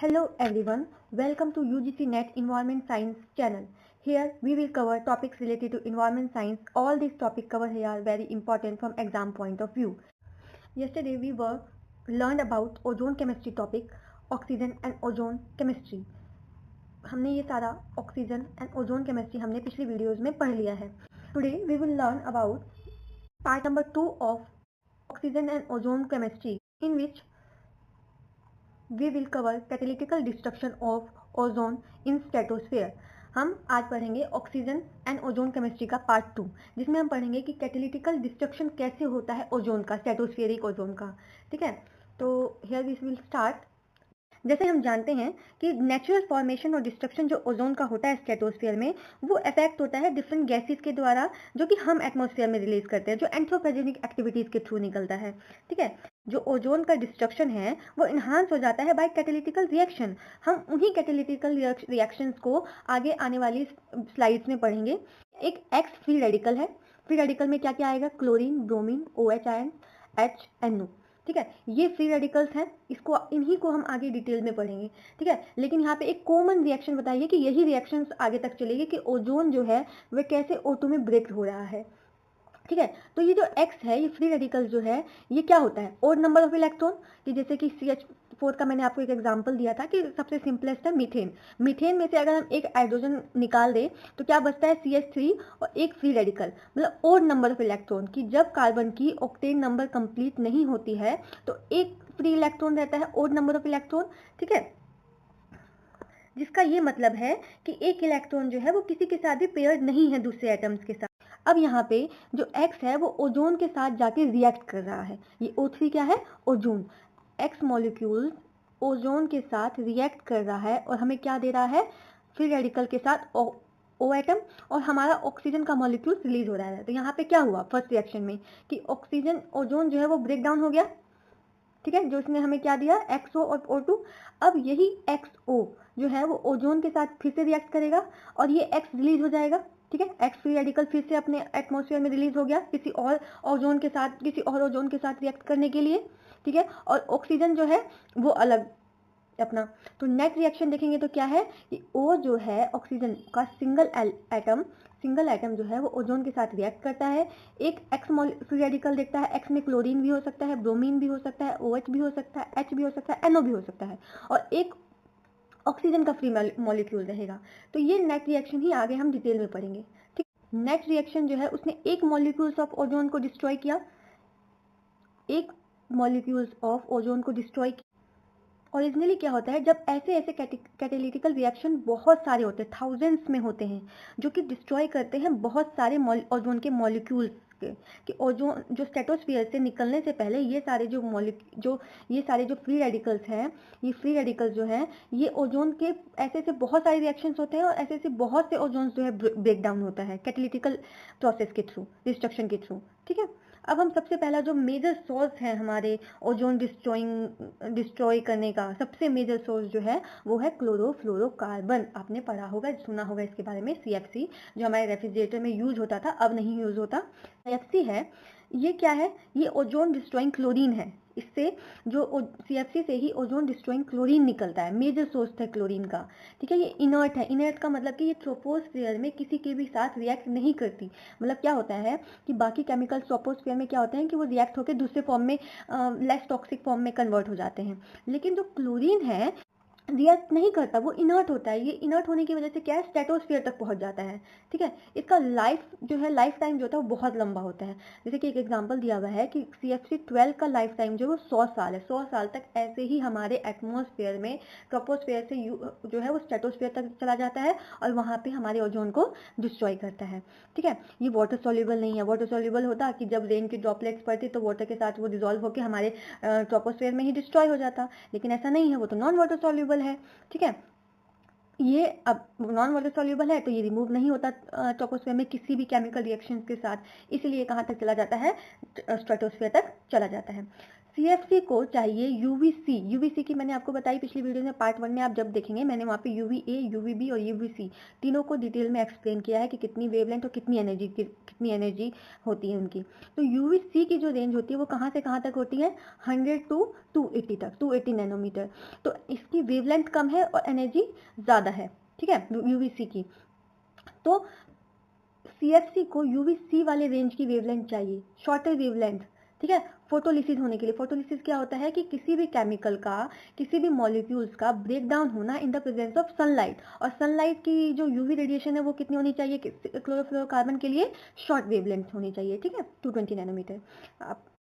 Hello everyone, welcome to UGC NET Environment Science channel. Here we will cover topics related to environment science. All these topics covered here are very important from exam point of view. Yesterday we were learned about ozone chemistry topic, oxygen and ozone chemistry. हमने ये सारा oxygen and ozone chemistry हमने पिछली videos में पढ़ लिया है. Today we will learn about part number 2 of oxygen and ozone chemistry in which we will cover catalytical destruction of ozone in stratosphere. हम आज पढ़ेंगे ऑक्सीजन एंड ओजोन केमिस्ट्री का पार्ट 2, जिसमें हम पढ़ेंगे कि कैटेलिटिकल डिस्ट्रक्शन कैसे होता है ओजोन का, स्ट्रेटोस्फेरिक ओजोन का. ठीक है, तो हियर वी विल स्टार्ट. जैसे हम जानते हैं कि नेचुरल फॉर्मेशन और डिस्ट्रक्शन जो ओजोन का होता है स्ट्रेटोस्फीयर में, वो इफेक्ट होता है डिफरेंट गैसेस के द्वारा जो कि हम एटमॉस्फेयर में रिलीज करते हैं, जो एंथ्रोपोजेनिक एक्टिविटीज के थ्रू निकलता है. ठीक है, जो ओजोन का डिस्ट्रक्शन है वो इन्हांस हो जाता है बाय कैटेलिटिकल रिएक्शन. हम उन्हीं कैटेलिटिकल रिएक्शंस को आगे आने वाली स्लाइड्स में पढ़ेंगे. एक एक्स फ्री रेडिकल है. फ्री रेडिकल में क्या क्या आएगा? Chlorine, bromine, OH ion, HNO. ठीक है, ये फ्री रेडिकल्स हैं. इन्हीं को हम आगे डिटेल में पढ़ेंगे. ठीक है, लेकिन यहाँ पे एक कॉमन रिएक्शन बताइए कि यही रिएक्शंस आगे तक चलेगी कि ओजोन जो है वह कैसे O2 में ब्रेक हो रहा है. ठीक है, तो ये जो X है, ये फ्री रेडिकल जो है, ये क्या होता है? Odd number of electron. कि जैसे कि CH4 का मैंने आपको एक एग्जांपल दिया था कि सबसे सिंपलेस्ट है मीथेन. मीथेन में से अगर हम एक हाइड्रोजन निकाल दें तो क्या बचता है? CH3 और एक फ्री रेडिकल, मतलब ओड नंबर ऑफ इलेक्ट्रॉन. कि जब कार्बन की ऑक्टेन नंबर कंप्लीट नहीं होती है तो एक फ्री इलेक्ट्रॉन रहता है, ओड नंबर ऑफ इलेक्ट्रॉन. ठीक है, जिसका ये मतलब है कि एक इलेक्ट्रॉन जो है वो किसी के साथ भी पेयर्ड नहीं है दूसरे एटम्स के साथ. अब यहाँ पे जो X है वो ओजोन के साथ जाके रिएक्ट कर रहा है. ये O3 क्या है? ओजोन. X मॉलिक्यूल ओजोन के साथ रिएक्ट कर रहा है और हमें क्या दे रहा है? फ्री रेडिकल के साथ O एटम, और हमारा ऑक्सीजन का मॉलिक्यूल रिलीज हो रहा है. तो यहाँ पे क्या हुआ फर्स्ट रिएक्शन में कि ऑक्सीजन ओजोन जो है वो ब्रेक डाउन हो गया. ठीक है, जो इसने हमें क्या दिया? XO और O2. अब यही XO जो है वो ओजोन के साथ फिर से रिएक्ट करेगा और ये X रिलीज हो जाएगा. ठीक है, X फ्री रेडिकल फिर से अपने एटमॉस्फेयर में रिलीज हो गया किसी और ओजोन के साथ रिएक्ट करने के लिए. ठीक है, और ऑक्सीजन जो है वो अलग अपना. तो नेट रिएक्शन देखेंगे तो क्या है कि O जो है ऑक्सीजन का सिंगल एटम जो है वो ओजोन के साथ रिएक्ट करता है. एक X फ्री रेडिकल देखता है. X में क्लोरीन भी हो सकता है, ब्रोमीन भी हो सकता है, OH भी हो सकता है, H भी हो सकता है, NO भी हो सकता है, और एक ऑक्सीजन का फ्री मॉलिक्यूल रहेगा. तो ये नेट रिएक्शन ही आगे हम डिटेल में पढ़ेंगे. ठीक, नेट रिएक्शन जो है उसने एक मॉलिक्यूल्स ऑफ ओजोन को डिस्ट्रॉय किया. ओरिजिनली क्या होता है, जब ऐसे कैटेलिटिकल रिएक्शन बहुत सारे होते हैं, थाउजेंड्स में होते हैं, जो कि डिस्ट्रॉय करते हैं बहुत सारे ओजोन के मॉलिक्यूल्स कि ओजोन जो स्ट्रेटोस्फीयर से निकलने से पहले ये सारे जो फ्री रेडिकल्स हैं, ये फ्री रेडिकल्स जो हैं ये ओजोन के ऐसे बहुत सारे रिएक्शंस होते हैं और ऐसे बहुत से ओजोन जो है ब्रेक डाउन होता है कैटेलिटिकल प्रोसेस के थ्रू, डिस्ट्रक्शन के थ्रू. ठीक है, अब हम सबसे पहला जो मेजर सोर्स है हमारे ओजोन डिस्ट्रॉय करने का, सबसे मेजर सोर्स जो है वो है क्लोरोफ्लोरोकार्बन. आपने पढ़ा होगा, सुना होगा इसके बारे में. CFC जो हमारे रेफ्रिजरेटर में यूज होता था, अब नहीं यूज होता. CFC है, ये क्या है? ये ओजोन डिस्ट्रॉइंग क्लोरीन है. इससे जो CFC से ही ओजोन डिस्ट्रॉइंग क्लोरीन निकलता है, मेजर सोर्स है क्लोरीन का. ठीक है, ये इनर्ट है. इनर्ट का मतलब कि ये ट्रोपोस्फेयर में किसी के भी साथ रिएक्ट नहीं करती. मतलब क्या होता है कि बाकी केमिकल्स ट्रोपोस्फेयर में क्या होते हैं कि वो रिएक्ट होकर दूसरे फॉर्म में, लेस टॉक्सिक फॉर्म में कन्वर्ट हो जाते हैं. लेकिन जो क्लोरीन है रिएक्ट नहीं करता, वो इनर्ट होता है. ये इनर्ट होने की वजह से क्या है? स्ट्रेटोस्फीयर तक पहुंच जाता है. ठीक है, इसका लाइफ टाइम जो होता है वो बहुत लंबा होता है. जैसे कि एक एग्जांपल दिया हुआ है कि CFC12 का लाइफ टाइम जो है वो 100 साल है. 100 साल तक ऐसे ही हमारे एटमॉस्फेयर में ट्रोपोस्फेयर से जो है वो स्ट्रेटोस्फीयर तक चला जाता है और वहाँ पे हमारे ओजोन को डिस्ट्रॉय करता है. ठीक है, ये वाटर सॉल्युबल नहीं है. वाटर सॉल्युबल होता कि जब रेन की ड्रॉपलेट्स पड़ती तो वाटर के साथ वो डिजोल्व होकर हमारे ट्रोपोस्फेयर में ही डिस्ट्रॉय हो जाता, लेकिन ऐसा नहीं है, वो तो नॉन वाटर सॉल्युबल है. ठीक है, ये अब नॉन वाटर सॉल्युबल है तो ये रिमूव नहीं होता ट्रोपोस्फेयर में किसी भी केमिकल रिएक्शंस के साथ, इसलिए कहाँ तक चला जाता है? स्ट्रेटोस्फेयर तक चला जाता है. CFC को चाहिए UVC। UVC की मैंने आपको बताई पिछली वीडियो में, पार्ट 1 में आप जब देखेंगे मैंने वहाँ पे UVA, UVB और UVC तीनों को डिटेल में एक्सप्लेन किया है कि कितनी वेवलेंथ और कितनी एनर्जी होती है उनकी। तो UVC की जो रेंज होती है वो कहाँ से कहाँ तक होती है, 100 to 280 तक, 280 नैनोमीटर। तो इसकी वेवलेंथ कम है और एनर्जी ज़्यादा है, ठीक है, UVC की। तो CFC को UVC वाले रेंज की वेवलेंथ चाहिए, शॉर्टर वेवलेंथ, ठीक है, फोटोलिसिस होने के लिए। फोटोलिसिस क्या होता है कि किसी भी केमिकल का, किसी भी मॉलिक्यूल्स का ब्रेक डाउन होना in the presence of sunlight, और सनलाइट की जो यूवी रेडिएशन है वो कितनी होनी चाहिए, क्लोरोफ्लोरोकार्बन के लिए शॉर्ट वेवलेंथ होनी चाहिए, ठीक है, 220 नैनोमीटर।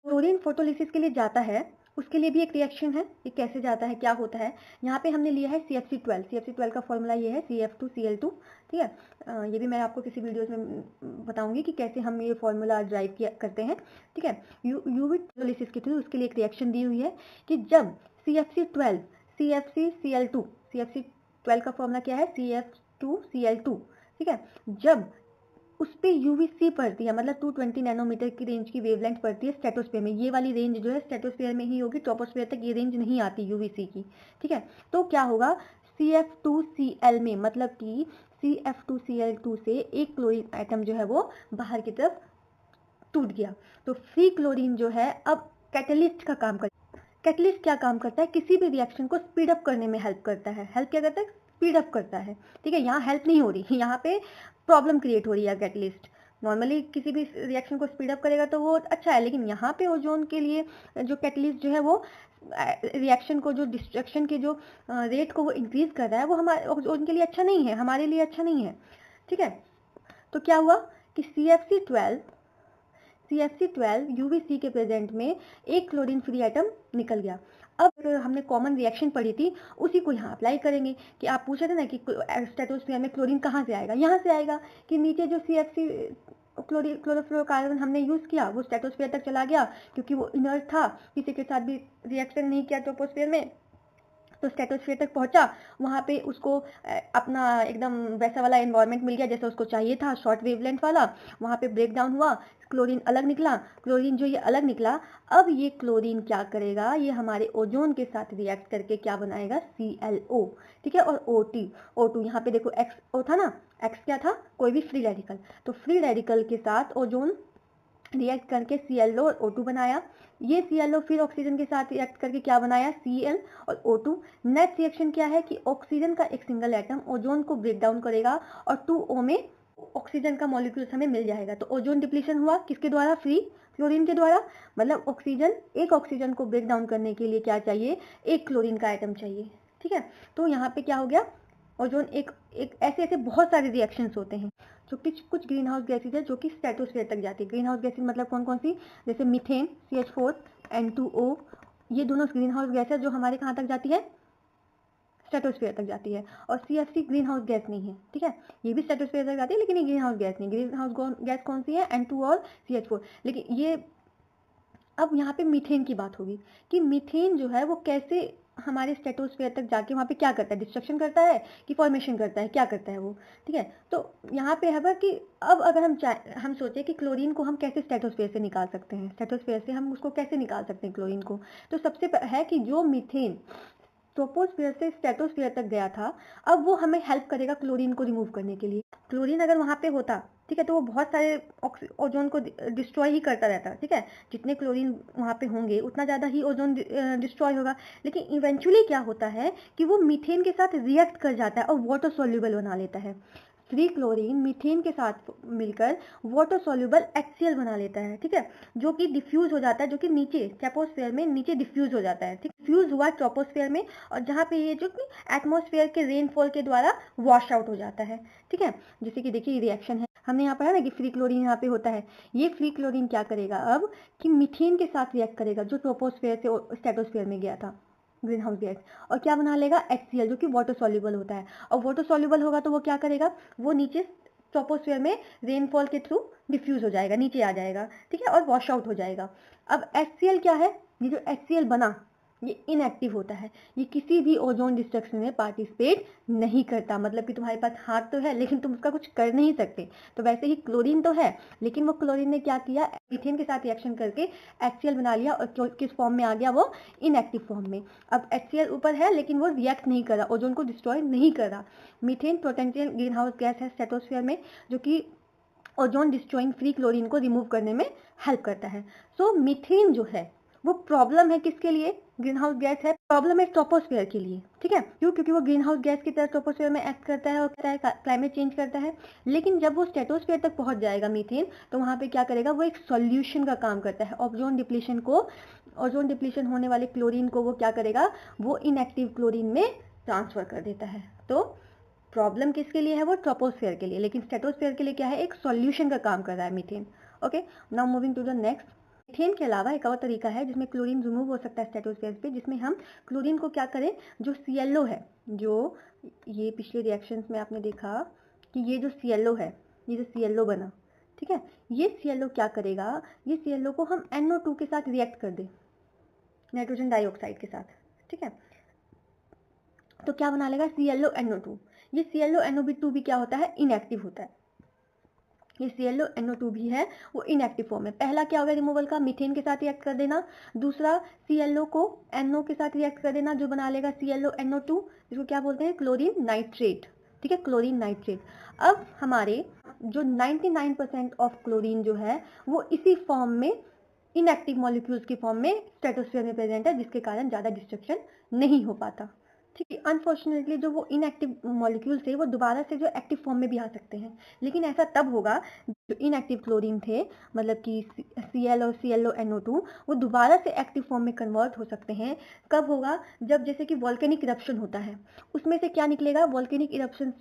क्लोरीन फोटोलिसिस के लिए जाता है, उसके लिए भी एक रिएक्शन है, ये कैसे जाता है, क्या होता है। यहाँ पे हमने लिया है CFC12। CFC12 का फॉर्मूला ये है CF2Cl2, ठीक है। ये भी मैं आपको किसी वीडियोस में बताऊंगी कि कैसे हम ये फॉर्मूला ड्राइव किया करते हैं, ठीक है। यूवी फोटोलिसिस के थ्रू उसके लिए एक रिएक्शन दी हुई है कि जब CFC12 CFCCl2, CFC12 का फॉर्मूला क्या है, CF2Cl2, ठीक है, जब उस पर UVC पड़ती है, मतलब 220 नैनोमीटर की रेंज की वेवलेंथ पड़ती है स्ट्रेटोस्फीयर में। ये वाली रेंज जो है स्ट्रेटोस्फीयर में ही होगी, ट्रोपोस्फीयर तक ये रेंज नहीं आती UVC की, ठीक है। तो क्या होगा, CF2Cl में, मतलब कि CF2Cl2 से एक क्लोरीन आइटम जो है वो बाहर की तरफ टूट गया। तो फ्री क्लोरीन जो है अब कैटलिस्ट का काम करता है। कैटलिस्ट क्या काम करता है, किसी भी रिएक्शन को स्पीड अप करने में हेल्प करता है। हेल्प क्या करता है, स्पीड अप करता है, ठीक है। यहाँ हेल्प नहीं हो रही, यहाँ पे प्रॉब्लम क्रिएट हो रही है कैटलिस्ट। नॉर्मली किसी भी रिएक्शन को स्पीड अप करेगा तो वो अच्छा है, लेकिन यहाँ पे ओजोन के लिए जो कैटलिस्ट जो है वो रिएक्शन को, जो डिस्ट्रक्शन के जो रेट को वो इंक्रीज कर रहा है, वो हमारे ओजोन के लिए अच्छा नहीं है, हमारे लिए अच्छा नहीं है, ठीक है। तो क्या हुआ कि CFC12 UVC के प्रेजेंट में एक क्लोरीन फ्री आइटम निकल गया। अब हमने कॉमन रिएक्शन पढ़ी थी, उसी को यहाँ अप्लाई करेंगे कि आप पूछ रहे थे ना कि स्ट्रेटोस्फीयर में क्लोरीन कहाँ से आएगा, यहाँ से आएगा कि नीचे जो CFC क्लोरोफ्लोरोकार्बन हमने यूज़ किया वो स्ट्रेटोस्फीयर तक चला गया, क्योंकि वो इनर्ट था, किसी के साथ भी रिएक्शन नहीं किया ट्रोपोस्फीयर में, तो स्ट्रेटोस्फीयर तक पहुंचा। वहाँ पे उसको अपना एकदम वैसा वाला एनवायरनमेंट मिल गया जैसा उसको चाहिए था, शॉर्ट वेवलेंथ वाला। वहाँ पे ब्रेक डाउन हुआ, क्लोरीन अलग निकला। क्लोरीन जो ये अलग निकला, अब ये क्लोरीन क्या करेगा, ये हमारे ओजोन के साथ रिएक्ट करके क्या बनाएगा, ClO, ठीक है, और O2 यहाँ पे देखो X O था ना, X क्या था, कोई भी फ्री रेडिकल, तो फ्री रेडिकल के साथ ओजोन रिएक्ट करके ClO और O2 बनाया। ये ClO फिर ऑक्सीजन के साथ रिएक्ट करके क्या बनाया, Cl और O2। नेक्स्ट रिएक्शन क्या है कि ऑक्सीजन का एक सिंगल एटम ओजोन को ब्रेक डाउन करेगा और 2O में ऑक्सीजन का मॉलिक्यूल्स हमें मिल जाएगा। तो ओजोन डिप्लीशन हुआ किसके द्वारा, फ्री क्लोरीन के द्वारा। मतलब एक ऑक्सीजन को ब्रेक डाउन करने के लिए क्या चाहिए, एक क्लोरीन का आइटम चाहिए, ठीक है। तो यहाँ पे क्या हो गया, ओजोन एक ऐसे बहुत सारे रिएक्शंस होते हैं जो कि कुछ ग्रीन हाउस गैसेज है जो कि स्ट्रेटोस्फीयर तक जाती है। ग्रीन हाउस गैसेज मतलब कौन कौन सी, जैसे मीथेन CH4 N2O, ये दोनों ग्रीन हाउस गैस है जो हमारे कहाँ तक जाती है, स्ट्रेटोस्फीयर तक जाती है। और CFC ग्रीन हाउस गैस नहीं है, ठीक है, ये भी स्ट्रेटोस्फीयर तक जाती है लेकिन ये ग्रीन हाउस गैस नहीं। ग्रीन हाउस गैस कौन सी है, N2 और CH4। लेकिन ये अब यहाँ पे मीथेन की बात होगी कि मीथेन जो है वो कैसे हमारे स्ट्रेटोस्फीयर तक जाके वहाँ पे क्या करता है, डिस्ट्रक्शन करता है कि फॉर्मेशन करता है, क्या करता है वो, ठीक है। तो यहाँ पे है कि अब अगर हम सोचे कि क्लोरीन को हम कैसे स्ट्रेटोस्फीयर से निकाल सकते हैं, स्ट्रेटोस्फीयर से हम उसको कैसे निकाल सकते हैं क्लोरीन को, तो सबसे है कि जो मीथेन ट्रोपोस्फीयर से स्ट्रेटोस्फीयर तक गया था, अब वो हमें हेल्प करेगा क्लोरीन को रिमूव करने के लिए। क्लोरीन अगर वहाँ पे होता, ठीक है, तो वो बहुत सारे ओजोन को डिस्ट्रॉय ही करता रहता, ठीक है। जितने क्लोरीन वहाँ पे होंगे उतना ज़्यादा ही ओजोन डिस्ट्रॉय होगा। लेकिन इवेंचुअली क्या होता है कि वो मीथेन के साथ रिएक्ट कर जाता है और वाटर सॉल्युबल बना लेता है। फ्री क्लोरीन मीथेन के साथ मिलकर वाटर सॉल्युबल HCl बना लेता है, ठीक है, जो कि डिफ्यूज हो जाता है, जो कि नीचे ट्रोपोस्फीयर में नीचे डिफ्यूज हो जाता है, ठीक, डिफ्यूज हुआ ट्रोपोस्फीयर में, और जहाँ पे ये जो कि एटमॉस्फेयर के रेनफॉल के द्वारा वॉश आउट हो जाता है, ठीक है। जैसे कि देखिए रिएक्शन है, हमने यहाँ पढ़ा ना कि फ्री क्लोरीन यहाँ पे होता है। ये फ्री क्लोरीन क्या करेगा अब कि मीथेन के साथ रिएक्ट करेगा जो ट्रोपोस्फीयर से स्ट्रेटोस्फीयर में गया था, ग्रीन हाउस गैस, और क्या बना लेगा, HCl, जो कि वाटर सॉल्युबल होता है। और वाटर सॉल्युबल होगा तो वो क्या करेगा, वो नीचे ट्रोपोस्फीयर में रेनफॉल के थ्रू डिफ्यूज हो जाएगा, नीचे आ जाएगा, ठीक है, और वॉश आउट हो जाएगा। अब HCl क्या है, ये जो HCl बना, ये इनएक्टिव होता है, ये किसी भी ओजोन डिस्ट्रक्शन में पार्टिसिपेट नहीं करता। मतलब कि तुम्हारे पास हाथ तो है लेकिन तुम उसका कुछ कर नहीं सकते। तो वैसे ही क्लोरीन तो है, लेकिन वो क्लोरीन ने क्या किया, मीथेन के साथ रिएक्शन करके HCl बना लिया और किस फॉर्म में आ गया, वो इनएक्टिव फॉर्म में। अब HCl ऊपर है लेकिन वो रिएक्ट नहीं कर रहा, ओजोन को डिस्ट्रॉय नहीं कर रहा। Methane potential green house gas है स्ट्रेटोस्फीयर में, जो कि ओजोन डिस्ट्रॉइंग फ्री क्लोरीन को रिमूव करने में हेल्प करता है। सो मीथेन जो है वो प्रॉब्लम है किसके लिए, ग्रीन हाउस गैस है, प्रॉब्लम है ट्रोपोस्फेयर के लिए। ठीक है, क्यों, क्योंकि वो ग्रीन हाउस गैस की तरह ट्रोपोस्फेयर में एक्ट करता है और क्लाइमेट चेंज करता है। लेकिन जब वो स्ट्रेटोस्फेयर तक पहुंच जाएगा मीथेन, तो वहां पे क्या करेगा, वो एक सॉल्यूशन का काम करता है। ओजोन डिप्लीशन होने वाले क्लोरीन को वो क्या करेगा, वो इनएक्टिव क्लोरीन में ट्रांसफर कर देता है। तो प्रॉब्लम किसके लिए है, वो ट्रोपोस्फेयर के लिए, लेकिन स्ट्रेटोस्फेयर के लिए क्या है, एक सॉल्यूशन का काम कर रहा है methane. Okay, now moving to the next. Methane के अलावा एक और तरीका है जिसमें क्लोरीन रिमूव हो सकता है स्ट्रेटोस्फेयर पे, जिसमें हम क्लोरीन को क्या करें, जो ClO है, जो ये पिछले रिएक्शंस में आपने देखा कि ये जो ClO है, ये जो ClO बना, ठीक है, ये ClO क्या करेगा, ये ClO को हम NO2 के साथ रिएक्ट कर दे, नाइट्रोजन डाइऑक्साइड के साथ। ठीक है, तो क्या बना लेगा, ClO NO2। ये ClO NO2 भी क्या होता है, इनएक्टिव होता है। ये ClO NO2 भी है, वो इनएक्टिव फॉर्म है। पहला क्या होगा रिमूवल का, मीथेन के साथ रिएक्ट कर देना। दूसरा ClO को NO के साथ रिएक्ट कर देना, जो बना लेगा ClO NO2, जिसको क्या बोलते हैं, क्लोरीन नाइट्रेट। ठीक है, क्लोरीन नाइट्रेट। अब हमारे जो 99% ऑफ क्लोरीन जो है वो इसी फॉर्म में, इनएक्टिव मॉलिक्यूल्स की फॉर्म में स्ट्रेटोस्फीयर में प्रेजेंट है, जिसके कारण ज़्यादा डिस्ट्रक्शन नहीं हो पाता। ठीक है, अनफॉर्चुनेटली जो वो इनएक्टिव मॉलिक्यूल थे वो दोबारा से जो एक्टिव फॉर्म में भी आ सकते हैं, लेकिन ऐसा तब होगा जो इनएक्टिव क्लोरीन थे, मतलब कि Cl और ClO NO2, वो दोबारा से एक्टिव फॉर्म में कन्वर्ट हो सकते हैं। कब होगा, जब जैसे कि वॉल्केनिक इरप्शन होता है, उसमें से क्या निकलेगा, वॉल्केनिक इरप्शन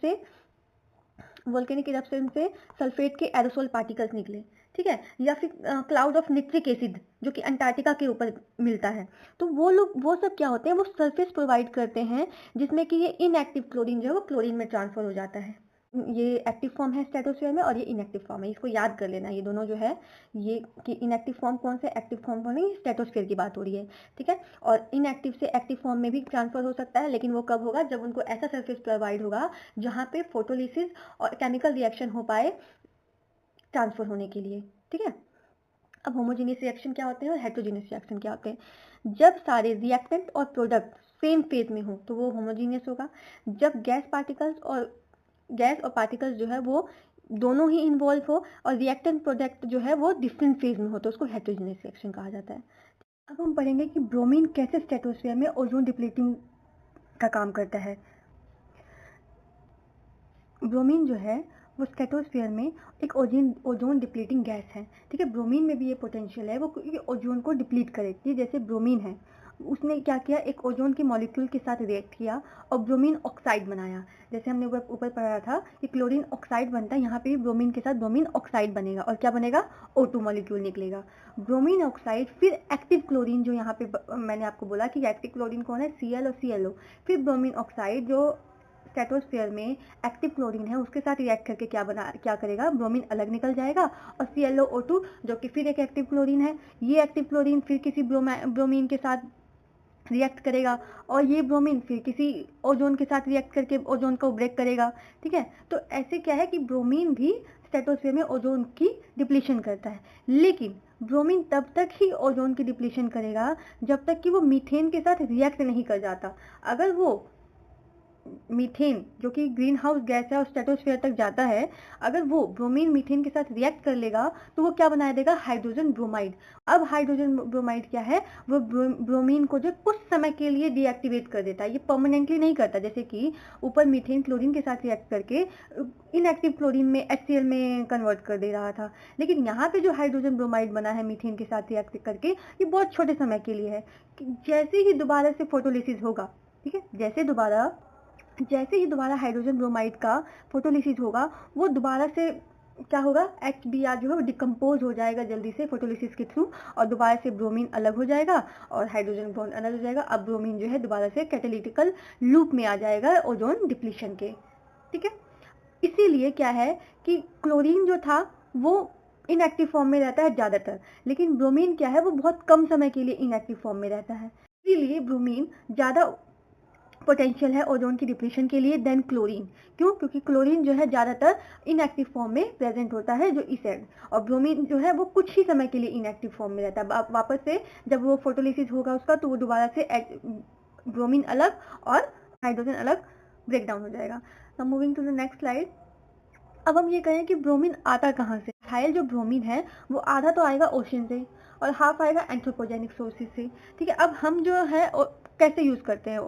से सल्फेट के एरोसोल पार्टिकल्स निकले। ठीक है, या फिर क्लाउड ऑफ निट्रिक एसिड जो कि अंटार्कटिका के ऊपर मिलता है। तो वो सब क्या होते हैं, वो सरफेस प्रोवाइड करते हैं जिसमें कि ये इनएक्टिव क्लोरीन जो है वो क्लोरीन में ट्रांसफर हो जाता है। ये एक्टिव फॉर्म है स्ट्रेटोस्फीयर में और ये इनएक्टिव फॉर्म है, इसको याद कर लेना, ये दोनों जो है, ये कि इनएक्टिव फॉर्म कौन से, एक्टिव फॉर्म कौन है, स्ट्रेटोस्फीयर की बात हो रही है। ठीक है, और इनएक्टिव से एक्टिव फॉर्म में भी ट्रांसफर हो सकता है, लेकिन वो कब होगा, जब उनको ऐसा सरफेस प्रोवाइड होगा जहाँ पे फोटोलिसिस और केमिकल रिएक्शन हो पाए ट्रांसफर होने के लिए। ठीक है, अब होमोजेनियस रिएक्शन क्या होते हैं और हेटेरोजेनियस रिएक्शन क्या होते हैं। जब सारे रिएक्टेंट और प्रोडक्ट सेम फेज में हो तो वो होमोजेनियस होगा। जब गैस और पार्टिकल्स जो है वो दोनों ही इन्वॉल्व हो और रिएक्टेंट प्रोडक्ट जो है वो डिफरेंट फेज में हो तो उसको हेटेरोजेनियस रिएक्शन कहा जाता है। अब हम पढ़ेंगे कि ब्रोमीन कैसे स्ट्रेटोस्फीयर में ओजोन डिप्लीटिंग का काम करता है। ब्रोमीन जो है वो स्ट्रेटोस्फीयर में एक ओजोन डिप्लीटिंग गैस है। ठीक है, ब्रोमीन में भी ये पोटेंशियल है वो ओजोन को डिप्लीट करेगी। जैसे ब्रोमीन है, उसने क्या किया, एक ओजोन के मॉलिक्यूल के साथ रिएक्ट किया और ब्रोमीन ऑक्साइड बनाया। जैसे हमने ऊपर पढ़ा था कि क्लोरीन ऑक्साइड बनता है, यहाँ पे भी ब्रोमीन के साथ ब्रोमीन ऑक्साइड बनेगा और क्या बनेगा, O2 मॉलिक्यूल निकलेगा। ब्रोमीन ऑक्साइड फिर एक्टिव क्लोरीन, जो यहाँ पे मैंने आपको बोला कि एक्टिव क्लोरीन कौन है, Cl और ClO, फिर ब्रोमीन ऑक्साइड जो स्ट्रेटोस्फीयर में एक्टिव क्लोरीन है उसके साथ रिएक्ट करके क्या करेगा, ब्रोमीन अलग निकल जाएगा और ClO2 जो कि फिर एक एक्टिव क्लोरीन है, ये एक्टिव क्लोरीन फिर किसी ब्रोमीन के साथ रिएक्ट करेगा और ये ब्रोमीन फिर किसी ओजोन के साथ रिएक्ट करके ओजोन को ब्रेक करेगा। ठीक है, तो ऐसे क्या है कि ब्रोमीन भी स्ट्रेटोस्फीयर में ओजोन की डिप्लीशन करता है, लेकिन ब्रोमीन तब तक ही ओजोन की डिप्लीशन करेगा जब तक कि वो मीथेन के साथ रिएक्ट नहीं कर जाता। अगर वो मीथेन जो कि ग्रीन हाउस गैस है और स्ट्रेटोस्फीयर तक जाता है, अगर वो ब्रोमीन मीथेन के साथ रिएक्ट कर लेगा तो वो क्या बना देगा, हाइड्रोजन ब्रोमाइड। अब हाइड्रोजन ब्रोमाइड क्या है, वो ब्रोमीन को जो कुछ समय के लिए डीएक्टिवेट कर देता है, ये परमानेंटली नहीं करता। जैसे कि ऊपर मीथेन क्लोरीन के साथ रिएक्ट करके इनएक्टिव क्लोरीन में HCl में कन्वर्ट कर दे रहा था, लेकिन यहाँ पे जो हाइड्रोजन ब्रोमाइड बना है मीथेन के साथ रिएक्ट करके, ये बहुत छोटे समय के लिए है। जैसे ही दोबारा से फोटोलिसिस होगा, ठीक है, जैसे ही दोबारा हाइड्रोजन ब्रोमाइड का फोटोलिसिस होगा, वो दोबारा से क्या होगा, HBr जो है वो डिकम्पोज हो जाएगा जल्दी से फोटोलिसिस के थ्रू और दोबारा से ब्रोमीन अलग हो जाएगा और हाइड्रोजन बॉन्ड अलग हो जाएगा। अब ब्रोमीन जो है दोबारा से कैटालिटिकल लूप में आ जाएगा ओजोन डिप्लीशन के। ठीक है, इसीलिए क्या है कि क्लोरीन जो था वो इनएक्टिव फॉर्म में रहता है ज़्यादातर, लेकिन ब्रोमीन क्या है वो बहुत कम समय के लिए इनएक्टिव फॉर्म में रहता है। इसीलिए ब्रोमीन ज़्यादा पोटेंशियल है ओजोन की डिप्लीशन के लिए देन क्लोरीन। क्यों? क्योंकि क्लोरीन जो है ज़्यादातर इनएक्टिव फॉर्म में प्रेजेंट होता है जो इस एंड, और ब्रोमीन जो है वो कुछ ही समय के लिए इनएक्टिव फॉर्म में रहता है। वापस से जब वो फोटोलिसिस होगा उसका तो वो दोबारा से ब्रोमीन अलग और हाइड्रोजन अलग ब्रेक डाउन हो जाएगा। Now moving to the next slide. अब हम ये कहें कि ब्रोमीन आता कहाँ से। मिथाइल जो ब्रोमीन है वो आधा तो आएगा ओशन से और हाफ आएगा एंथ्रोपोजेनिक सोर्सेज से। ठीक है, अब हम जो है कैसे यूज़ करते हैं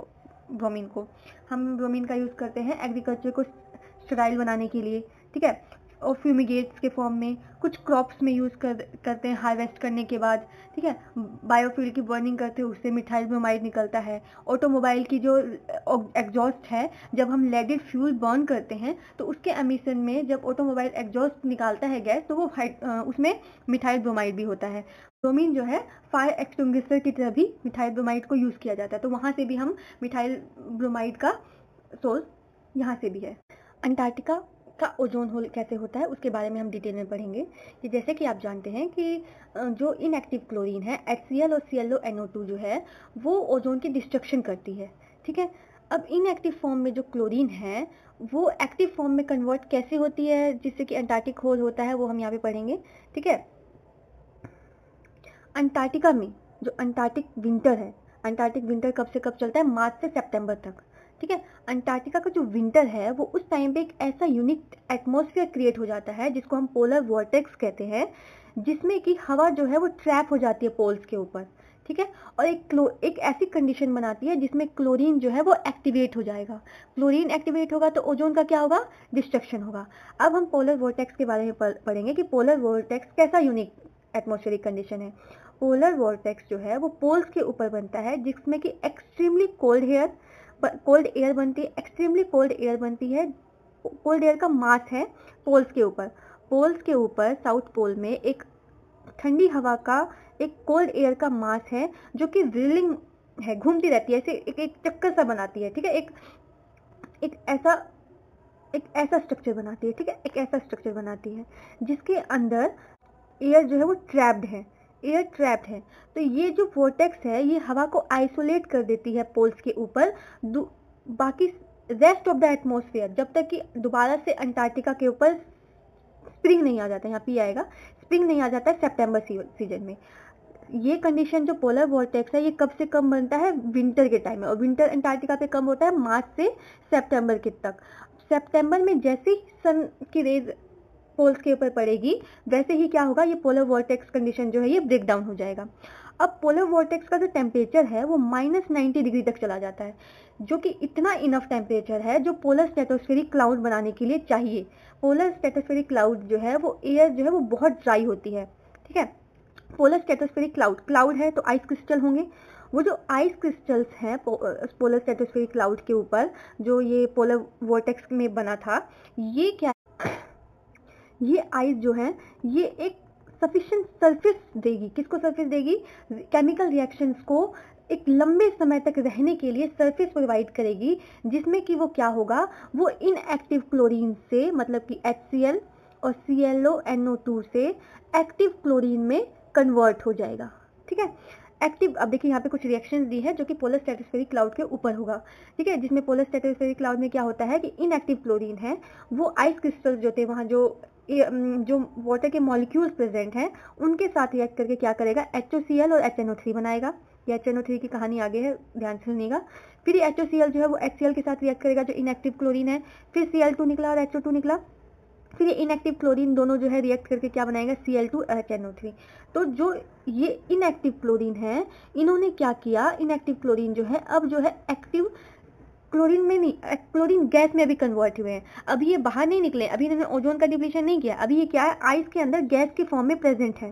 ब्रोमीन को? हम ब्रोमीन का यूज़ करते हैं एग्रीकल्चर को स्टेराइल बनाने के लिए, ठीक है, और फ्यूमिगेट्स के फॉर्म में, कुछ क्रॉप्स में यूज़ करते हैं हार्वेस्ट करने के बाद, ठीक है। बायोफ्यूल की बर्निंग करते हैं, उससे मिथाइल ब्रोमाइड निकलता है। ऑटोमोबाइल की जो एग्जॉस्ट है, जब हम लेडेड फ्यूल बर्न करते हैं तो उसके एमिशन में जब ऑटोमोबाइल एग्जॉस्ट निकालता है गैस तो वो उसमें मिथाइल ब्रोमाइड भी होता है। ब्रोमीन जो है फायर एक्सटिंग्विशर की तरह भी मिथाइल ब्रोमाइड को यूज़ किया जाता है, तो वहाँ से भी हम मिथाइल ब्रोमाइड का सोर्स यहाँ से भी है। अंटार्कटिका का ओजोन होल कैसे होता है उसके बारे में हम डिटेल में पढ़ेंगे। कि जैसे कि आप जानते हैं कि जो इनएक्टिव क्लोरीन है HCl और ClO जो है वो ओजोन की डिस्ट्रक्शन करती है, ठीक है। अब इनएक्टिव फॉर्म में जो क्लोरीन है वो एक्टिव फॉर्म में कन्वर्ट कैसे होती है जिससे कि अंटार्कटिक होल होता है, वो हम यहाँ पे पढ़ेंगे, ठीक है। अंटार्कटिका में जो अंटार्कटिक विंटर है, अंटार्कटिक विंटर कब से कब चलता है? मार्च से सितंबर तक, ठीक है। अंटार्कटिका का जो विंटर है वो उस टाइम पे एक ऐसा यूनिक एटमॉस्फेयर क्रिएट हो जाता है जिसको हम पोलर वॉर्टेक्स कहते हैं, जिसमें कि हवा जो है वो ट्रैप हो जाती है पोल्स के ऊपर, ठीक है, और एक ऐसी कंडीशन बनाती है जिसमें क्लोरीन जो है वो एक्टिवेट हो जाएगा। क्लोरीन एक्टिवेट होगा तो ओजोन का क्या होगा? डिस्ट्रक्शन होगा। अब हम पोलर वॉर्टेक्स के बारे में पढ़ेंगे कि पोलर वॉर्टेक्स कैसा यूनिक एटमॉस्फेरिक कंडीशन है। पोलर वॉर्टेक्स जो है वो पोल्स के ऊपर बनता है जिसमें कि एक्सट्रीमली कोल्ड एयर बनती है, एक्सट्रीमली कोल्ड एयर बनती है। कोल्ड एयर का मास है पोल्स के ऊपर। पोल्स के ऊपर साउथ पोल में एक ठंडी हवा का एक कोल्ड एयर का मास है जो कि रिलिंग है, घूमती रहती है, ऐसे एक चक्कर सा बनाती है, ठीक है, एक ऐसा स्ट्रक्चर बनाती है, ठीक है, एक ऐसा स्ट्रक्चर बनाती है जिसके अंदर एयर जो है वो ट्रैप्ड है, एयर ट्रैप्ड है। तो ये जो वोर्टेक्स है ये हवा को आइसोलेट कर देती है पोल्स के ऊपर, बाकी रेस्ट ऑफ द एटमॉस्फेयर, जब तक कि दोबारा से अंटार्कटिका के ऊपर स्प्रिंग नहीं आ जाता है। यहाँ पे आएगा स्प्रिंग नहीं आ जाता है सितंबर सीजन में। ये कंडीशन जो पोलर वॉर्टेक्स है ये कब से कब बनता है? विंटर के टाइम में, और विंटर अंटार्कटिका पे कब होता है? मार्च से सितंबर के तक। सितंबर में जैसे ही सन की रेज पोल्स के ऊपर पड़ेगी वैसे ही क्या होगा? ये पोलर वॉर्टेक्स कंडीशन जो है ये ब्रेक डाउन हो जाएगा। अब पोलर वॉर्टेक्स का जो टेम्परेचर है वो -90 डिग्री तक चला जाता है, जो कि इतना इनफ टेम्परेचर है जो पोलर स्ट्रेटोस्फेरिक क्लाउड बनाने के लिए चाहिए। पोलर स्ट्रेटोस्फेरिक क्लाउड जो है वो एयर जो है वो बहुत ड्राई होती है, ठीक है। पोलर स्ट्रेटोस्फेरिक क्लाउड है तो आइस क्रिस्टल होंगे। वो जो आइस क्रिस्टल्स हैं पोलर स्ट्रेटोस्फेरिक क्लाउड के ऊपर जो ये पोलर वॉर्टेक्स में बना था, ये क्या, ये आइस जो है ये एक सफिशिएंट सरफेस देगी। किसको सरफेस देगी? केमिकल रिएक्शंस को एक लंबे समय तक रहने के लिए सरफेस प्रोवाइड करेगी, जिसमें कि वो क्या होगा? वो इनएक्टिव क्लोरीन से, मतलब कि HCl और ClO से एक्टिव क्लोरीन में कन्वर्ट हो जाएगा, ठीक है। एक्टिव, अब देखिए यहाँ पे कुछ रिएक्शंस दी है जो कि पोलर स्ट्रेटोस्फेरिक क्लाउड के ऊपर होगा, ठीक है, जिसमें पोलर स्ट्रेटोस्फेरिक क्लाउड में क्या होता है कि इनएक्टिव क्लोरीन है वो आइस क्रिस्टल्स जो थे वहाँ जो वाटर के मॉलिक्यूल्स प्रेजेंट हैं उनके साथ रिएक्ट करके क्या करेगा? HOCl और HNO3 बनाएगा। ये HNO3 की कहानी आगे है, ध्यान से सुनिएगा। फिर ये HOCl जो है वो HCl के साथ रिएक्ट करेगा जो इनएक्टिव क्लोरीन है, फिर Cl2 निकला और HO2 निकला, फिर ये इनएक्टिव क्लोरीन दोनों जो है रिएक्ट करके क्या बनाएगा? Cl2 और HNO3। तो जो ये इनएक्टिव क्लोरीन है इन्होंने क्या किया? इनएक्टिव क्लोरीन जो है अब जो है एक्टिव क्लोरीन में नहीं, क्लोरीन गैस में अभी कन्वर्ट हुए हैं। अभी ये बाहर नहीं निकले, अभी इन्होंने ओजोन का डिप्लीशन नहीं किया, अभी ये क्या है? आइस के अंदर गैस के फॉर्म में प्रेजेंट है,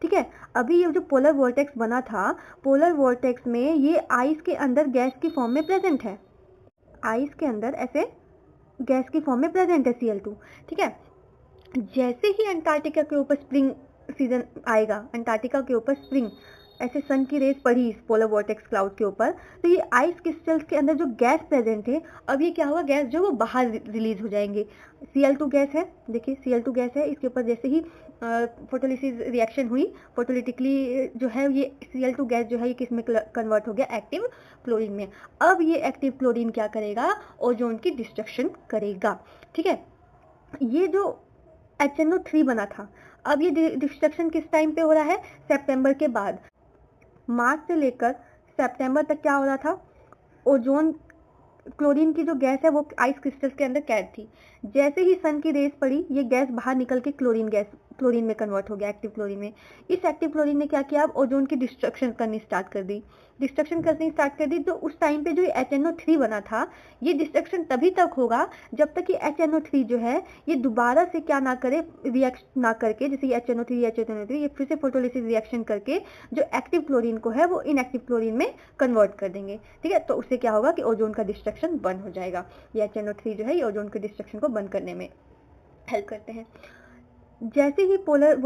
ठीक है। अभी ये जो पोलर वॉर्टेक्स बना था, पोलर वॉर्टेक्स में ये आइस के अंदर गैस की फॉर्म में प्रेजेंट है, आइस के अंदर ऐसे गैस की फॉर्म में प्रेजेंट है Cl2, ठीक है। जैसे ही अंटार्कटिका के ऊपर स्प्रिंग सीजन आएगा, अंटार्कटिका के ऊपर स्प्रिंग ऐसे सन की रेस पड़ी इस पोलर वॉर्टेक्स क्लाउड के ऊपर, तो ये आइस क्रिस्टल्स के अंदर जो गैस प्रेजेंट है, अब ये क्या होगा, गैस जो वो बाहर रिलीज हो जाएंगे। Cl2 गैस है, देखिए Cl2 गैस है, इसके ऊपर जैसे ही फोटोलिसिस रिएक्शन हुई, फोटोलिटिकली जो है ये Cl2 गैस जो है ये किस में कन्वर्ट हो गया, एक्टिव क्लोरीन में। अब ये एक्टिव क्लोरीन क्या करेगा, ओजोन की डिस्ट्रक्शन करेगा। ठीक है, ये जो HNO3 बना था, अब ये डिस्ट्रक्शन किस टाइम पे हो रहा है, सितंबर के बाद। मार्च से लेकर सितंबर तक क्या हो रहा था, ओजोन क्लोरीन की जो गैस है वो आइस क्रिस्टल्स के अंदर कैद थी। जैसे ही सन की रेस पड़ी, ये गैस बाहर निकल के क्लोरीन में कन्वर्ट हो गया, एक्टिव क्लोरीन में। इस एक्टिव क्लोरीन ने क्या किया, अब ओजोन की डिस्ट्रक्शन करनी स्टार्ट कर दी। तो उस टाइम पे जो HNO3 बना था, ये डिस्ट्रक्शन तभी तक होगा जब तक ये HNO3 जो है ये दोबारा से क्या ना करे, रिएक्ट ना करके, जैसे ये HNO3 ये फिर से फोटोलिसिस रिएक्शन करके जो एक्टिव क्लोरीन को है वो इनएक्टिव क्लोरीन में कन्वर्ट कर देंगे। ठीक है, तो उससे क्या होगा कि ओजोन का डिस्ट्रक्शन बंद हो जाएगा। ये HNO3 जो है ये ओजोन के डिस्ट्रक्शन को बंद करने में हेल्प करते हैं। जैसे ही पोलर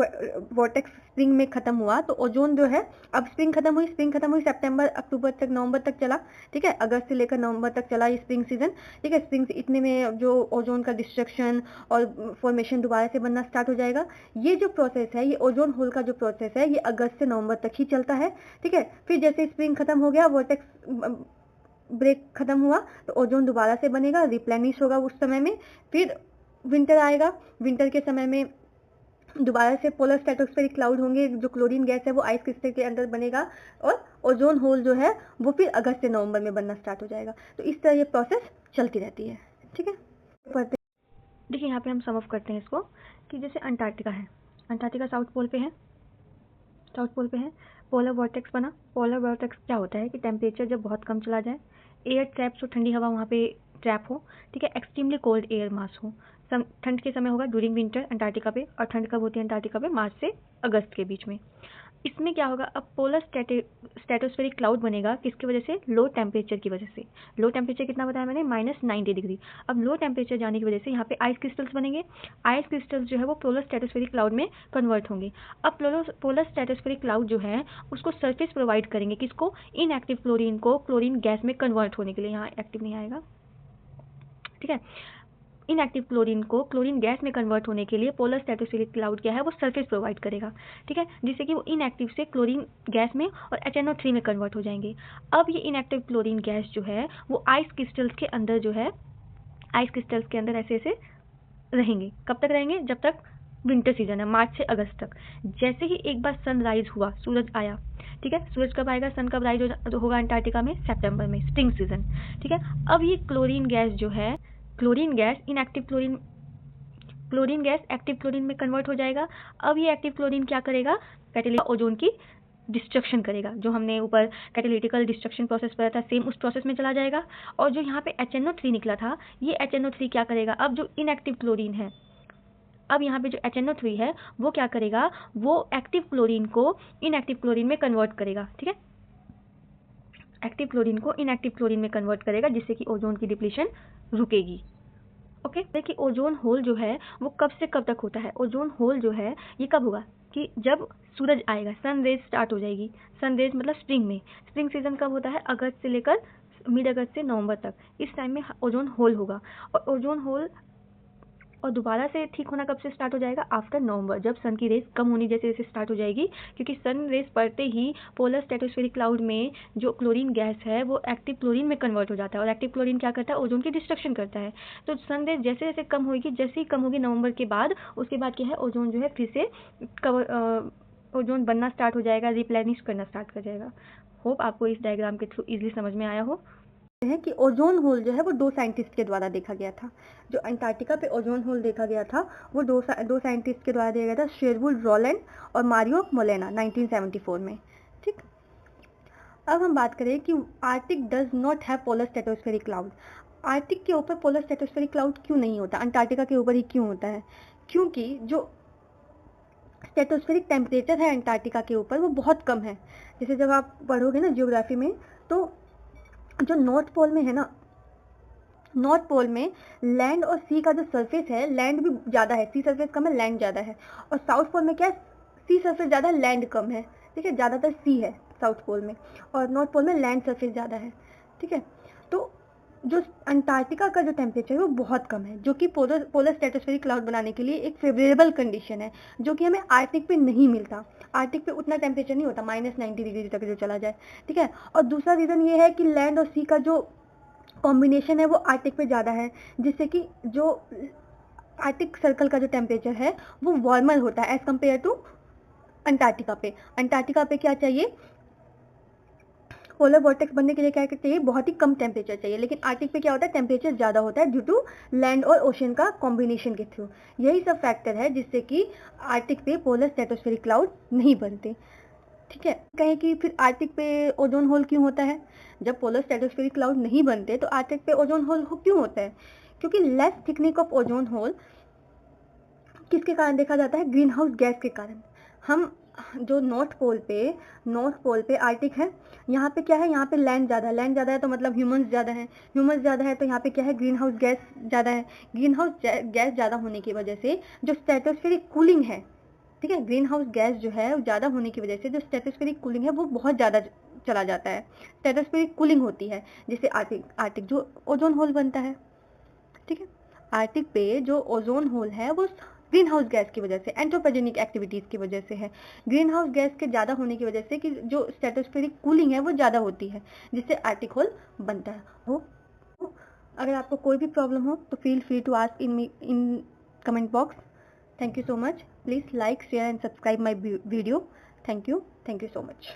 वॉर्टेक्स स्प्रिंग में खत्म हुआ, तो ओजोन जो है, अब स्प्रिंग खत्म हुई सितंबर अक्टूबर तक, नवंबर तक चला। ठीक है, अगस्त से लेकर नवंबर तक चला ये स्प्रिंग सीजन। ठीक है, स्प्रिंग इतने में जो ओजोन का डिस्ट्रक्शन और फॉर्मेशन दोबारा से बनना स्टार्ट हो जाएगा। ये जो प्रोसेस है, ये ओजोन होल का जो प्रोसेस है, ये अगस्त से नवंबर तक ही चलता है। ठीक है, फिर जैसे स्प्रिंग खत्म हो गया, वॉर्टेक्स ब्रेक खत्म हुआ, तो ओजोन दोबारा से बनेगा, रिप्लेनिश होगा उस समय में। फिर विंटर आएगा, विंटर के समय में दोबारा से पोलर स्ट्रेटोस्फेरिक क्लाउड होंगे, जो क्लोरीन गैस है वो आइस क्रिस्टल के अंदर बनेगा, और ओजोन होल जो है वो फिर अगस्त से नवंबर में बनना स्टार्ट हो जाएगा। तो इस तरह ये प्रोसेस चलती रहती है। ठीक है, पढ़ते देखिए यहाँ पे हम सम अप करते हैं इसको, कि जैसे अंटार्कटिका है, अंटार्कटिका साउथ पोल पे है, पोलर वॉर्टेक्स बना। पोलर वॉर्टेक्स क्या होता है कि टेम्परेचर जब बहुत कम चला जाए, एयर ट्रैप्स हो, ठंडी हवा वहाँ पे ट्रैप हो। ठीक है, एक्सट्रीमली कोल्ड एयर मास हो। ठंड के समय होगा ड्यूरिंग विंटर अंटार्कटिका पे, और ठंड कब होती है अंटार्कटिका पे, मार्च से अगस्त के बीच में। इसमें क्या होगा, अब पोलर स्ट्रेटोस्फेरिक क्लाउड बनेगा, किसकी वजह से, लो टेम्परेचर की वजह से। लो टेम्परेचर कितना बताया मैंने, -90 डिग्री। अब लो टेम्परेचर जाने की वजह से यहाँ पे आइस क्रिस्टल्स बनेंगे। आइस क्रिस्टल्स जो है वो पोलर स्ट्रेटोस्फेरिक क्लाउड में कन्वर्ट होंगे। अब पोलर स्ट्रेटोस्फेरिक क्लाउड जो है उसको सरफेस प्रोवाइड करेंगे, किसको, इनएक्टिव क्लोरीन को क्लोरीन गैस में कन्वर्ट होने के लिए। यहाँ एक्टिव नहीं आएगा। ठीक है, इनएक्टिव क्लोरीन को क्लोरीन गैस में कन्वर्ट होने के लिए पोलर स्ट्रेटोस्फेरिक क्लाउड क्या है, वो सरफेस प्रोवाइड करेगा। ठीक है, जिससे कि वो इनएक्टिव से क्लोरीन गैस में और HNO3 में कन्वर्ट हो जाएंगे। अब ये इनएक्टिव क्लोरीन गैस जो है वो आइस क्रिस्टल्स के अंदर जो है, आइस क्रिस्टल्स के अंदर ऐसे ऐसे रहेंगे। कब तक रहेंगे, जब तक विंटर सीजन है, मार्च से अगस्त तक। जैसे ही एक बार सनराइज हुआ, सूरज आया, ठीक है, सूरज कब आएगा, सन कब राइज होगा अंटार्कटिका में, सितंबर में, स्प्रिंग सीजन। ठीक है, अब ये क्लोरीन गैस जो है, क्लोरीन गैस एक्टिव क्लोरीन में कन्वर्ट हो जाएगा। अब ये एक्टिव क्लोरीन क्या करेगा, कैटालिटिक ओजोन की डिस्ट्रक्शन करेगा। जो हमने ऊपर कैटालिटिकल डिस्ट्रक्शन प्रोसेस पढ़ा था, सेम उस प्रोसेस में चला जाएगा। और जो यहाँ पे HNO3 निकला था, ये HNO3 क्या करेगा, अब जो इनएक्टिव क्लोरीन है, अब यहाँ पे जो HNO3 है वो क्या करेगा, वो एक्टिव क्लोरीन को इनएक्टिव क्लोरीन में कन्वर्ट करेगा। ठीक है, एक्टिव क्लोरीन को इनएक्टिव क्लोरीन में कन्वर्ट करेगा, जिससे कि ओजोन की डिप्लीशन रुकेगी। ओके, देखिए ओजोन होल जो है वो कब से कब तक होता है। ओजोन होल जो है ये कब होगा, कि जब सूरज आएगा, सन रेज स्टार्ट हो जाएगी। सन रेज मतलब स्प्रिंग में। स्प्रिंग सीजन कब होता है, अगस्त से लेकर मिड अगस्त से नवंबर तक। इस टाइम में ओजोन होल होगा। और ओजोन होल और दोबारा से ठीक होना कब से स्टार्ट हो जाएगा, आफ्टर नवंबर, जब सन की रेस कम होनी जैसे जैसे स्टार्ट हो जाएगी। क्योंकि सन रेस पड़ते ही पोलर स्ट्रेटोस्फेरिक क्लाउड में जो क्लोरीन गैस है वो एक्टिव क्लोरीन में कन्वर्ट हो जाता है, और एक्टिव क्लोरीन क्या करता है, ओजोन की डिस्ट्रक्शन करता है। तो सन रेस जैसे जैसे कम होगी, जैसे ही कम होगी नवंबर के बाद, उसके बाद क्या है, ओजोन जो है फिर से ओजोन बनना स्टार्ट हो जाएगा, रिप्लेनिश करना स्टार्ट कर जाएगा। होप आपको इस डायग्राम के थ्रू इजिली समझ में आया हो। है कि ओजोन होल जो है वो 2 साइंटिस्ट के द्वारा देखा गया था। जो अंटार्कटिका पे ओजोन होल देखा गया था वो दो साइंटिस्ट के द्वारा देखा गया था, शेरवुड रॉलैंड और मारियो मोलेना, 1974 में। ठीक, अब हम बात करें कि Arctic does not have polar stratospheric cloud. Arctic के ऊपर पोलर स्ट्रेटोस्फेरिक क्लाउड क्यों नहीं होता, अंटार्कटिका के ऊपर ही क्यों होता है? क्योंकि जो स्ट्रेटोस्फेरिक टेम्परेचर है अंटार्कटिका के ऊपर वो बहुत कम है। जैसे जब आप पढ़ोगे ना जियोग्राफी में, तो जो नॉर्थ पोल में है ना, नॉर्थ पोल में लैंड और सी का जो सरफेस है, लैंड भी ज़्यादा है, सी सरफेस कम है, लैंड ज़्यादा है। और साउथ पोल में क्या है, सी सरफेस ज़्यादा है, लैंड कम है। ठीक है, ज़्यादातर सी है साउथ पोल में, और नॉर्थ पोल में लैंड सरफेस ज़्यादा है, ठीक है। तो जो अंटार्कटिका का जो टेम्परेचर है वो बहुत कम है, जो कि पोलर स्ट्रेटोस्फेरिक क्लाउड बनाने के लिए एक फेवरेबल कंडीशन है, जो कि हमें आर्कटिक पे नहीं मिलता। आर्कटिक पे उतना टेम्परेचर नहीं होता, -90 डिग्री तक जो चला जाए, ठीक है। और दूसरा रीज़न ये है कि लैंड और सी का जो कॉम्बिनेशन है वो आर्कटिक पे ज़्यादा है, जिससे कि जो आर्कटिक सर्कल का जो टेम्परेचर है वो वार्मर होता है एज कम्पेयर टू अंटार्कटिका पे। अंटार्कटिका पे क्या चाहिए, पोलर वॉर्टेक्स बनने के लिए क्या चाहिए, बहुत ही कम टेम्परेचर चाहिए, लेकिन आर्कटिक पे क्या होता है, टेम्परेचर ज़्यादा होता है ड्यू टू लैंड और ओशन का कॉम्बिनेशन के थ्रू। यही सब फैक्टर है जिससे कि आर्कटिक पे पोलर स्ट्रेटोस्फेरिक क्लाउड नहीं बनते, ठीक है। कहें कि फिर आर्कटिक पे ओजोन होल क्यों होता है, जब पोलर स्ट्रेटोस्फेरिक क्लाउड नहीं बनते तो आर्कटिक पे ओजोन होल क्यों होता है, क्योंकि less thickening of ozone hole किसके कारण देखा जाता है, ग्रीन हाउस गैस के कारण। हम जो नॉर्थ पोल पे आर्कटिक है, यहाँ पे क्या है, यहाँ पे लैंड ज़्यादा है तो मतलब ह्यूमंस ज़्यादा है तो यहाँ पे क्या है, ग्रीन हाउस गैस ज़्यादा है। ग्रीन हाउस गैस ज़्यादा होने की वजह से जो स्ट्रेटोस्फेरिक कूलिंग है, ठीक है, ग्रीन हाउस गैस जो है ज़्यादा होने की वजह से जो स्ट्रेटोस्फेरिक कूलिंग है वो बहुत ज़्यादा चला जाता है, स्ट्रेटोस्फेरिक कूलिंग होती है, जिससे आर्कटिक जो ओजोन होल बनता है, ठीक है। आर्कटिक पे जो ओजोन होल है वो ग्रीन हाउस गैस की वजह से, एंथ्रोपोजेनिक एक्टिविटीज़ की वजह से है। ग्रीन हाउस गैस के ज़्यादा होने की वजह से कि जो स्ट्रेटोस्फेरिक कूलिंग है वो ज़्यादा होती है, जिससे आर्कटिक होल बनता है। हो अगर आपको कोई भी प्रॉब्लम हो तो feel free to ask in comment box. Thank you so much. Please like, share and subscribe my video. Thank you so much.